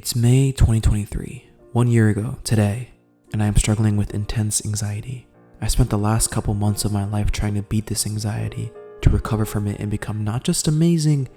It's May 2023, 1 year ago today, and I am struggling with intense anxiety. I spent the last couple months of my life trying to beat this anxiety, to recover from it and become not just amazing,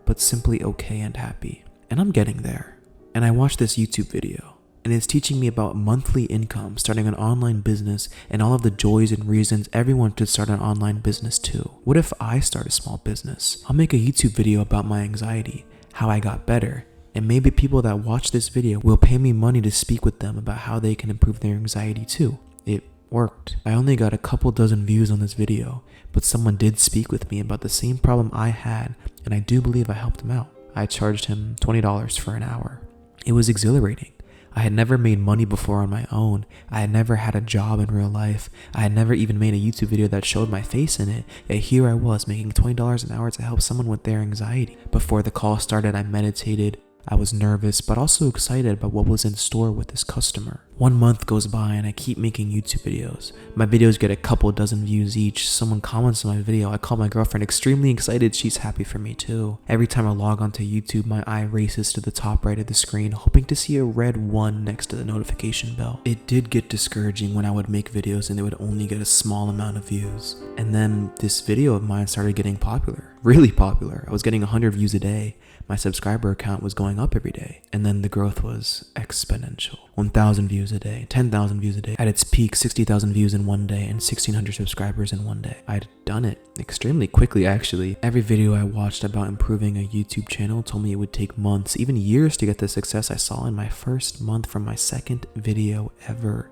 but simply okay and happy. And I'm getting there. And I watched this YouTube video, and it's teaching me about monthly income, starting an online business, and all of the joys and reasons everyone should start an online business too. What if I start a small business? I'll make a YouTube video about my anxiety, how I got better, and maybe people that watch this video will pay me money to speak with them about how they can improve their anxiety too. It worked. I only got a couple dozen views on this video, but someone did speak with me about the same problem I had, and I do believe I helped him out. I charged him $20 for an hour. It was exhilarating. I had never made money before on my own. I had never had a job in real life. I had never even made a YouTube video that showed my face in it. Yet here I was making $20 an hour to help someone with their anxiety. Before the call started, I meditated. I was nervous, but also excited about what was in store with this customer. 1 month goes by and I keep making YouTube videos. My videos get a couple dozen views each. Someone comments on my video. I call my girlfriend extremely excited. She's happy for me too. Every time I log onto YouTube, my eye races to the top right of the screen, hoping to see a red 1 next to the notification bell. It did get discouraging when I would make videos and they would only get a small amount of views. And then this video of mine started getting popular. Really popular. I was getting 100 views a day. My subscriber count was going up every day. And then the growth was exponential. 1,000 views a day, 10,000 views a day. At its peak, 60,000 views in 1 day and 1,600 subscribers in 1 day. I'd done it extremely quickly, actually. Every video I watched about improving a YouTube channel told me it would take months, even years, to get the success I saw in my first month from my second video ever.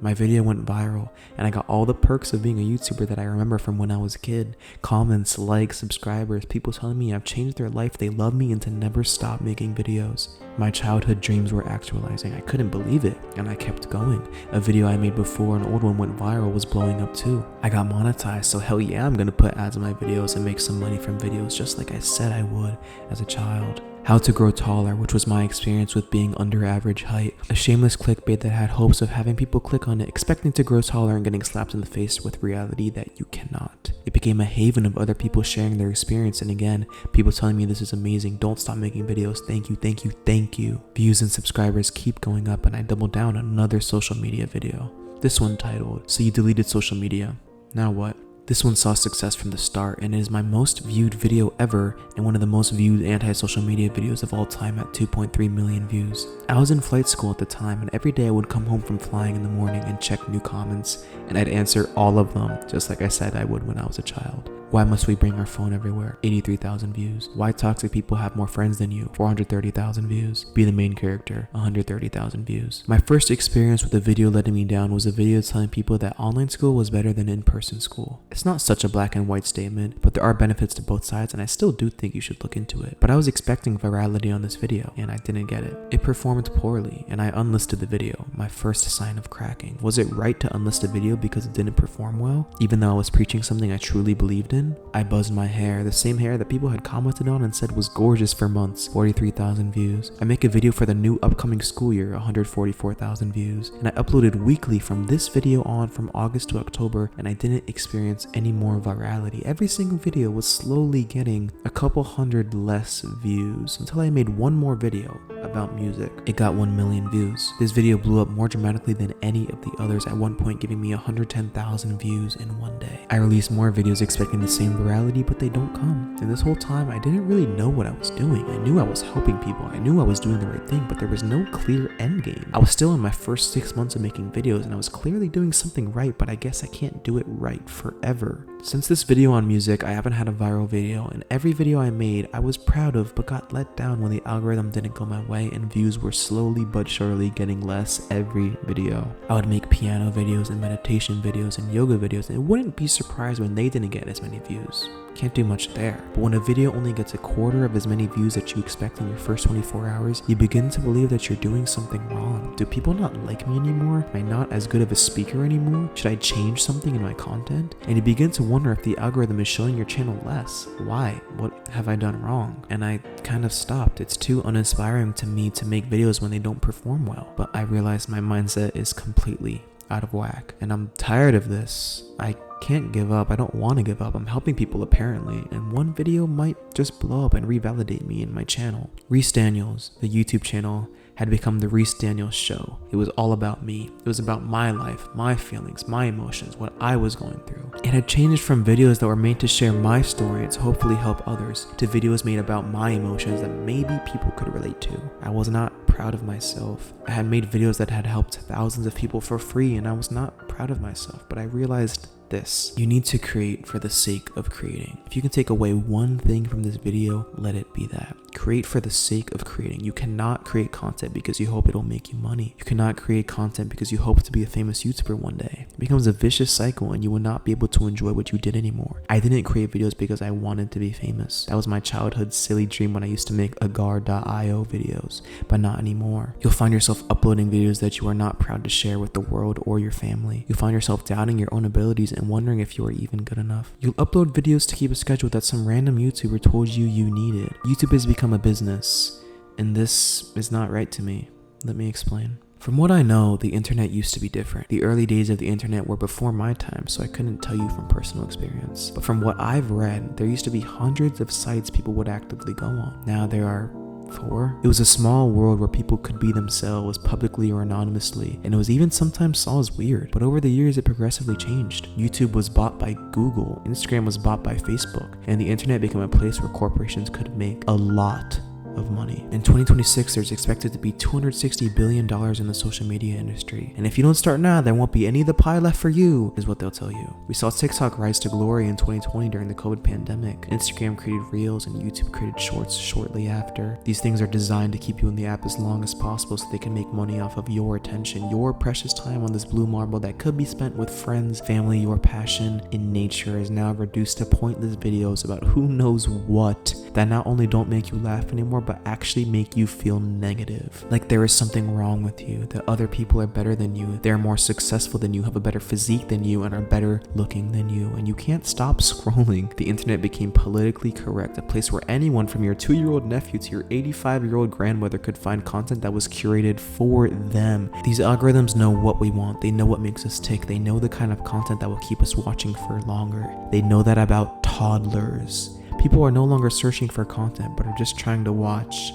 My video went viral, and I got all the perks of being a YouTuber that I remember from when I was a kid. Comments, likes, subscribers, people telling me I've changed their life, they love me, and to never stop making videos. My childhood dreams were actualizing. I couldn't believe it, and I kept going. A video I made before an old one went viral was blowing up too. I got monetized, so hell yeah, I'm gonna put ads on my videos and make some money from videos just like I said I would as a child. How to grow taller, which was my experience with being under average height. A shameless clickbait that had hopes of having people click on it, expecting to grow taller and getting slapped in the face with reality that you cannot. It became a haven of other people sharing their experience, and again, people telling me this is amazing, don't stop making videos, thank you, thank you, thank you. Views and subscribers keep going up, and I doubled down on another social media video. This one titled, "So You Deleted Social Media. Now What?" This one saw success from the start, and it is my most viewed video ever and one of the most viewed anti-social media videos of all time at 2.3 million views. I was in flight school at the time, and every day I would come home from flying in the morning and check new comments, and I'd answer all of them, just like I said I would when I was a child. Why must we bring our phone everywhere? 83,000 views. Why toxic people have more friends than you? 430,000 views. Be the main character. 130,000 views. My first experience with a video letting me down was a video telling people that online school was better than in-person school. It's not such a black and white statement, but there are benefits to both sides, and I still do think you should look into it. But I was expecting virality on this video, and I didn't get it. It performed poorly, and I unlisted the video, my first sign of cracking. Was it right to unlist a video because it didn't perform well, even though I was preaching something I truly believed in? I buzzed my hair, the same hair that people had commented on and said was gorgeous for months. 43,000 views. I make a video for the new upcoming school year, 144,000 views. And I uploaded weekly from this video on from August to October, and I didn't experience any more virality. Every single video was slowly getting a couple hundred less views until I made one more video about music. It got 1 million views. This video blew up more dramatically than any of the others, at one point giving me 110,000 views in 1 day. I released more videos expecting the same virality, but they don't come. And this whole time, I didn't really know what I was doing. I knew I was helping people. I knew I was doing the right thing, but there was no clear end game. I was still in my first 6 months of making videos, and I was clearly doing something right, but I guess I can't do it right forever. Since this video on music, I haven't had a viral video, and every video I made, I was proud of, but got let down when the algorithm didn't go my way and views were slowly but surely getting less every video. I would make piano videos and meditation videos and yoga videos, and wouldn't be surprised when they didn't get as many views. Can't do much there. But when a video only gets a quarter of as many views that you expect in your first 24 hours, you begin to believe that you're doing something wrong. Do people not like me anymore? Am I not as good of a speaker anymore? Should I change something in my content? And you begin to wonder if the algorithm is showing your channel less. Why? What have I done wrong? And I kind of stopped. It's too uninspiring to me to make videos when they don't perform well. But I realized my mindset is completely out of whack, and I'm tired of this. I can't give up. I don't want to give up. I'm helping people apparently, and one video might just blow up and revalidate me in my channel. Reece Daniels, the YouTube channel, had become the Reece Daniels show. It was all about me. It was about my life, my feelings, my emotions, what I was going through. It had changed from videos that were made to share my story and to hopefully help others, to videos made about my emotions that maybe people could relate to. I was not proud of myself. I had made videos that had helped thousands of people for free, and I was not proud of myself, but I realized this. You need to create for the sake of creating. If you can take away one thing from this video, let it be that. Create for the sake of creating. You cannot create content because you hope it'll make you money. You cannot create content because you hope to be a famous YouTuber one day. It becomes a vicious cycle and you will not be able to enjoy what you did anymore. I didn't create videos because I wanted to be famous. That was my childhood silly dream when I used to make agar.io videos, but not anymore. You'll find yourself uploading videos that you are not proud to share with the world or your family. You'll find yourself doubting your own abilities and wondering if you are even good enough. You'll upload videos to keep a schedule that some random YouTuber told you needed. YouTube has become a business, and this is not right to me. Let me explain. From what I know, the internet used to be different. The early days of the internet were before my time, so I couldn't tell you from personal experience. But from what I've read, there used to be hundreds of sites people would actively go on. Now there are 4. It was a small world where people could be themselves publicly or anonymously, and it was even sometimes saw as weird. But over the years, it progressively changed. YouTube was bought by Google, Instagram was bought by Facebook, and the internet became a place where corporations could make a lot of money. In 2026, there's expected to be $260 billion in the social media industry. And if you don't start now, there won't be any of the pie left for you, is what they'll tell you. We saw TikTok rise to glory in 2020 during the COVID pandemic. Instagram created Reels and YouTube created Shorts shortly after. These things are designed to keep you in the app as long as possible so they can make money off of your attention, your precious time on this blue marble that could be spent with friends, family. Your passion in nature is now reduced to pointless videos about who knows what that not only don't make you laugh anymore, but actually make you feel negative. Like there is something wrong with you, that other people are better than you, they're more successful than you, have a better physique than you, and are better looking than you, and you can't stop scrolling. The internet became politically correct, a place where anyone from your 2-year-old nephew to your 85-year-old grandmother could find content that was curated for them. These algorithms know what we want, they know what makes us tick, they know the kind of content that will keep us watching for longer. They know that about toddlers. People are no longer searching for content, but are just trying to watch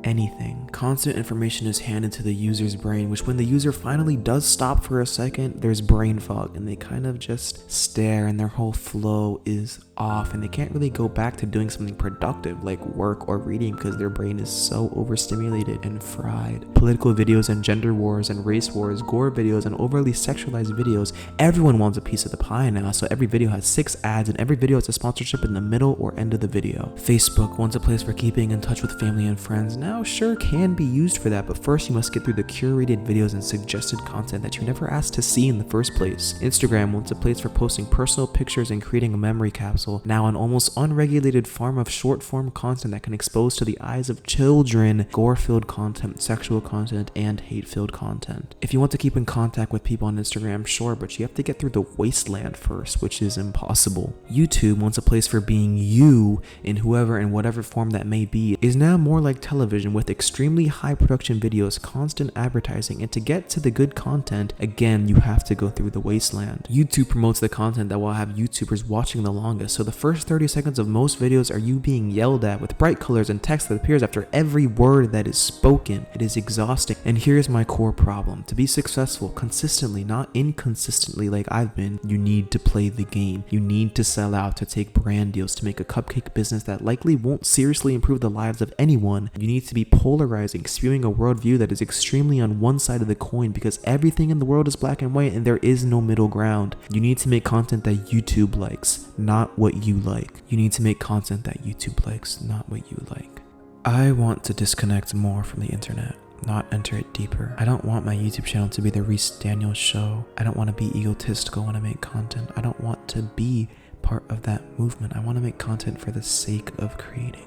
anything. Constant information is handed to the user's brain, which when the user finally does stop for a second, there's brain fog, and they kind of just stare and their whole flow is off, and they can't really go back to doing something productive like work or reading because their brain is so overstimulated and fried. Political videos and gender wars and race wars, gore videos and overly sexualized videos, everyone wants a piece of the pie now, so every video has 6 ads and every video has a sponsorship in the middle or end of the video. Facebook, once a place for keeping in touch with family and friends, now sure can be used for that, but first you must get through the curated videos and suggested content that you never asked to see in the first place. Instagram, once a place for posting personal pictures and creating a memory capsule, now an almost unregulated farm of short-form content that can expose to the eyes of children gore-filled content, sexual content, and hate-filled content. If you want to keep in contact with people on Instagram, sure, but you have to get through the wasteland first, which is impossible. YouTube, once a place for being you in whoever and whatever form that may be, is now more like television with extremely high production videos, constant advertising, and to get to the good content, again, you have to go through the wasteland. YouTube promotes the content that will have YouTubers watching the longest, so the first 30 seconds of most videos are you being yelled at with bright colors and text that appears after every word that is spoken. It is exhausting. And here's my core problem. To be successful consistently, not inconsistently like I've been, you need to play the game. You need to sell out, to take brand deals, to make a cupcake business that likely won't seriously improve the lives of anyone. You need to be polarizing, spewing a worldview that is extremely on one side of the coin because everything in the world is black and white and there is no middle ground. You need to make content that YouTube likes, not what you like. You need to make content that YouTube likes, not what you like. I want to disconnect more from the internet, not enter it deeper. I don't want my YouTube channel to be the Reece Daniels show. I don't want to be egotistical when I make content. I don't want to be part of that movement. I want to make content for the sake of creating.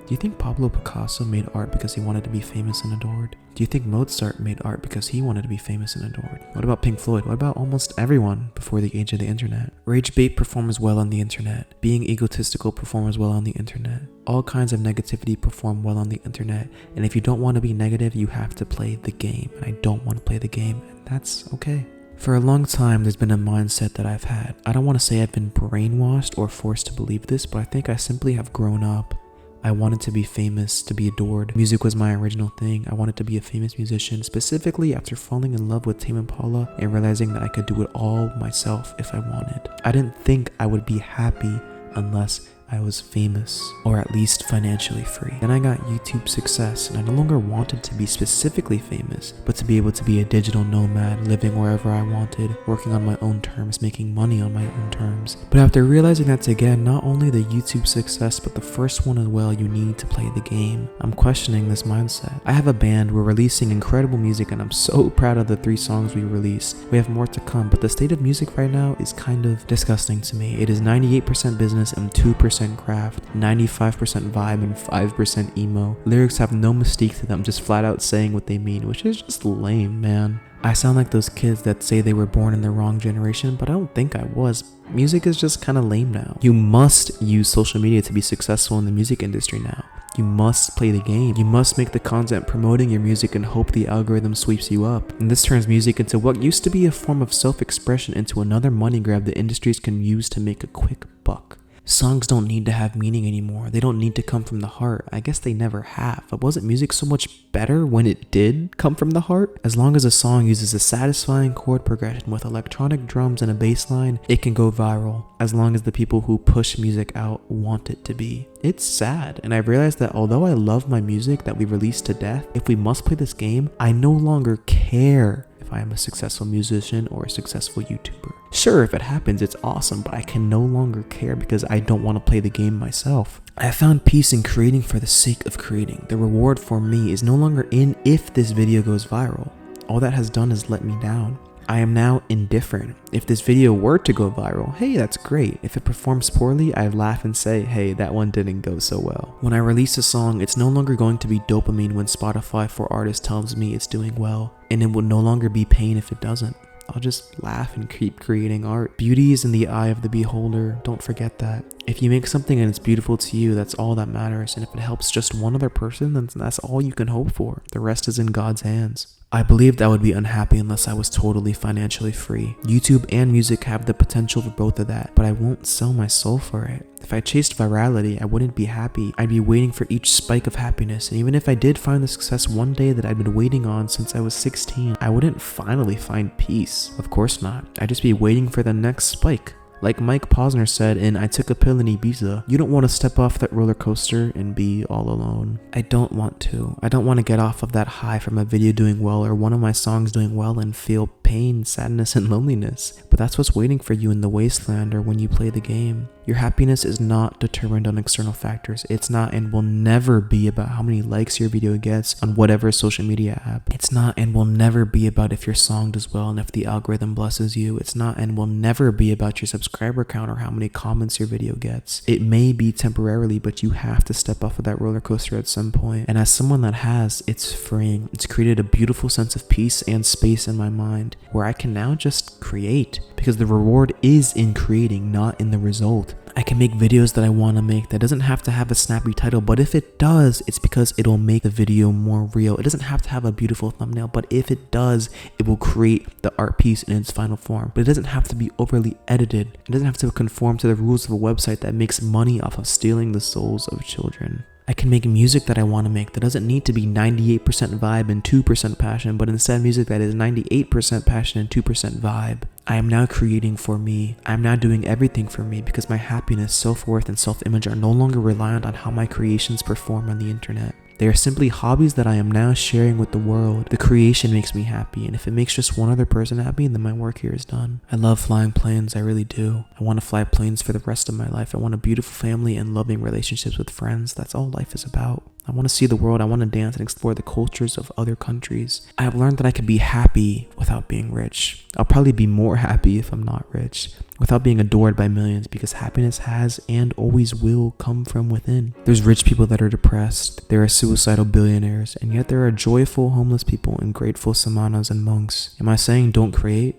Do you think Pablo Picasso made art because he wanted to be famous and adored? Do you think Mozart made art because he wanted to be famous and adored? What about Pink Floyd? What about almost everyone before the age of the internet? Rage bait performs well on the internet. Being egotistical performs well on the internet. All kinds of negativity perform well on the internet. And if you don't want to be negative, you have to play the game. And I don't want to play the game, and that's okay. For a long time, there's been a mindset that I've had. I don't want to say I've been brainwashed or forced to believe this, but I think I simply have grown up I wanted to be famous, to be adored. Music was my original thing. I wanted to be a famous musician, specifically after falling in love with Tame Impala and realizing that I could do it all myself if I wanted. I didn't think I would be happy unless I was famous, or at least financially free. Then I got YouTube success, and I no longer wanted to be specifically famous, but to be able to be a digital nomad, living wherever I wanted, working on my own terms, making money on my own terms. But after realizing that to get not only the YouTube success, but the first one as well, you need to play the game, I'm questioning this mindset. I have a band, we're releasing incredible music, and I'm so proud of the 3 songs we released. We have more to come, but the state of music right now is kind of disgusting to me. It is 98% business and 2% craft, 95% vibe and 5% emo. Lyrics have no mystique to them, just flat out saying what they mean, which is just lame, man. I sound like those kids that say they were born in the wrong generation, but I don't think I was. Music is just kind of lame now. You must use social media to be successful in the music industry now. You must play the game. You must make the content promoting your music and hope the algorithm sweeps you up. And this turns music into what used to be a form of self-expression into another money grab the industries can use to make a quick buck. Songs don't need to have meaning anymore. They don't need to come from the heart. I guess they never have. But wasn't music so much better when it did come from the heart? As long as a song uses a satisfying chord progression with electronic drums and a bass line, it can go viral. As long as the people who push music out want it to be. It's sad, and I've realized that although I love my music that we released to death, if we must play this game, I no longer care if I am a successful musician or a successful YouTuber. Sure, if it happens, it's awesome, but I can no longer care because I don't want to play the game myself. I found peace in creating for the sake of creating. The reward for me is no longer in if this video goes viral. All that has done is let me down. I am now indifferent. If this video were to go viral, hey, that's great. If it performs poorly, I laugh and say, hey, that one didn't go so well. When I release a song, it's no longer going to be dopamine when Spotify for Artists tells me it's doing well, and it will no longer be pain if it doesn't. I'll just laugh and keep creating art. Beauty is in the eye of the beholder. Don't forget that. If you make something and it's beautiful to you, that's all that matters. And if it helps just one other person, then that's all you can hope for. The rest is in God's hands. I believed I would be unhappy unless I was totally financially free. YouTube and music have the potential for both of that, but I won't sell my soul for it. If I chased virality, I wouldn't be happy. I'd be waiting for each spike of happiness, and even if I did find the success one day that I'd been waiting on since I was 16, I wouldn't finally find peace. Of course not. I'd just be waiting for the next spike. Like Mike Posner said in I Took a Pill in Ibiza, you don't want to step off that roller coaster and be all alone. I don't want to. I don't want to get off of that high from a video doing well or one of my songs doing well and feel pain, sadness, and loneliness. But that's what's waiting for you in the wasteland or when you play the game. Your happiness is not determined on external factors. It's not and will never be about how many likes your video gets on whatever social media app. It's not and will never be about if your song does well and if the algorithm blesses you. It's not and will never be about your subscriber count or how many comments your video gets. It may be temporarily, but you have to step off of that roller coaster at some point. And as someone that has, it's freeing. It's created a beautiful sense of peace and space in my mind where I can now just create because the reward is in creating, not in the result. I can make videos that I want to make that doesn't have to have a snappy title, but if it does, it's because it'll make the video more real. It doesn't have to have a beautiful thumbnail, but if it does, it will create the art piece in its final form. But it doesn't have to be overly edited. It doesn't have to conform to the rules of a website that makes money off of stealing the souls of children. I can make music that I want to make that doesn't need to be 98% vibe and 2% passion, but instead music that is 98% passion and 2% vibe. I am now creating for me. I am now doing everything for me because my happiness, self-worth, and self-image are no longer reliant on how my creations perform on the internet. They are simply hobbies that I am now sharing with the world. The creation makes me happy, and if it makes just one other person happy, then my work here is done. I love flying planes, I really do. I want to fly planes for the rest of my life. I want a beautiful family and loving relationships with friends. That's all life is about. I want to see the world. I want to dance and explore the cultures of other countries. I have learned that I can be happy without being rich. I'll probably be more happy if I'm not rich, without being adored by millions, because happiness has and always will come from within. There's rich people that are depressed. There are suicidal billionaires, and yet there are joyful homeless people and grateful samanas and monks. Am I saying don't create?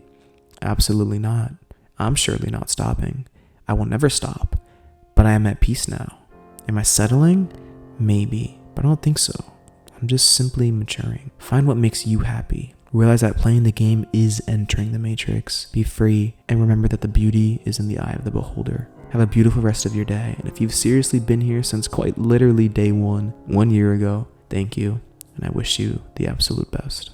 Absolutely not. I'm surely not stopping. I will never stop, but I am at peace now. Am I settling? Maybe, but I don't think so. I'm just simply maturing. Find what makes you happy. Realize that playing the game is entering the matrix. Be free, and remember that the beauty is in the eye of the beholder. Have a beautiful rest of your day. And if you've seriously been here since quite literally day one, 1 year ago, thank you. And I wish you the absolute best.